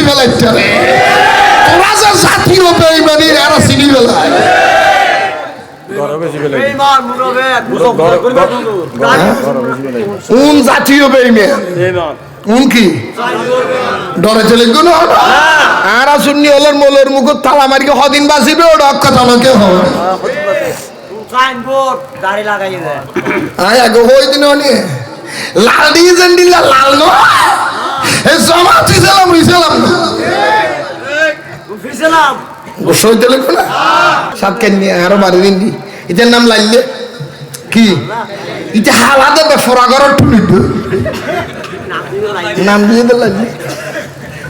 ফেলাইতে তোরা যে জাতীয় বেঈমানি এরা চিনি ফেলায় কোন জাতীয় বেঈমান কোন কি ডরে চলে গেল আর শুনি হলের মোলের মুখ তালা মারিকে হদিন বাঁচিবে ওটা অক্ষত আমাকে হবে আগে হই দিন লাল দিয়েছেন দিল্লা লাল নয় জমা ফিসালাম রিসালাম সইতে লেখো না সাতকে নিয়ে আরো বাড়ি দিন দি এটার নাম লাইলে কি এটা হালা দেবে ফোরাগরের টুলি নাম দিয়ে দে লাইলে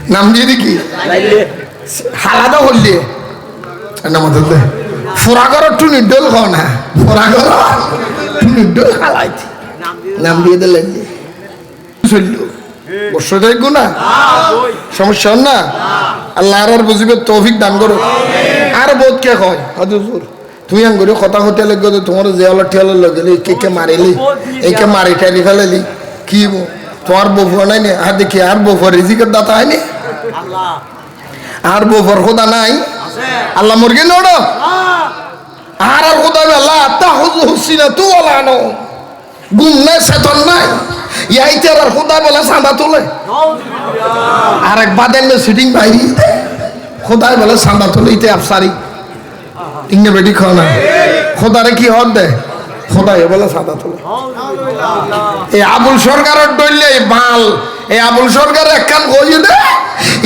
নাম দিয়ে দি কি হালাদা হললে নাম দে ফোরাগরের টুনি ডোল খাও না ফোরাগর টুনি ডোল হালাইছি নাম দিয়ে দে লাইলে চললো বর্ষ দেখবো না সমস্যা না আল্লাহ আর বুঝিবে তৌফিক দান করো আর বোধ কে কয় হুজুর তুই আঙ্গুরে কথা হতে লাগবে তোমার জেওয়ালা টিয়ালার লগেলি কে মারিলি একে মারি টারি ফেলালি কি তোমার বউফা নাই নে আর দেখি আর বউফার রিজিকের দাতা হয়নি আর বউফার খোদা নাই আল্লাহ মুরগি নোড়ো আর খোদা আল্লাহ তা হুসিনা তু আলানো গুম নাই সেতন নাই ইয়াইতে আর খোদা বলে চাঁদা তোলে আর এক বাদেন সিটিং বাইরে খোদাই বলে চাঁদা তোলে ইতে আফসারি ইংনে বেটি খাও না খোদারে কি হদ দেয় খোদাই বলে চাঁদা তোলে এই আবুল সরকারের ডইলে বাল এই আবুল সরকার একখান কইয়ে দে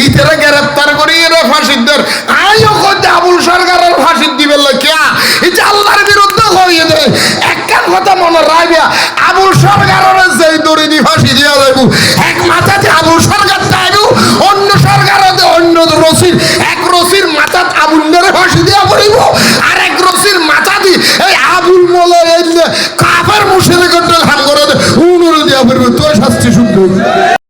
ইতেরে গ্রেফতার করি এর ফাঁসিদের আইও কইতে আবুল সরকারের ফাঁসি দিবে কিয়া এই আল্লাহর বিরুদ্ধে কইয়ে দে একখান কথা মনে রাখবা আবুল সরকারের যেই দড়ি দি ফাঁসি দিয়া যাইব এক মাথাতে আবুল সরকার তাইবু অন্য সরকারতে অন্য রশির এক রশির মাথাত আবুলের ফাঁসি দিয়া পড়িব আর এক রশির মাথা দি এই আবুল মোলা এই কাফের মুশরিকের হাম করে দে উনুরে দিয়া পড়িব তো শাস্তি শুনবে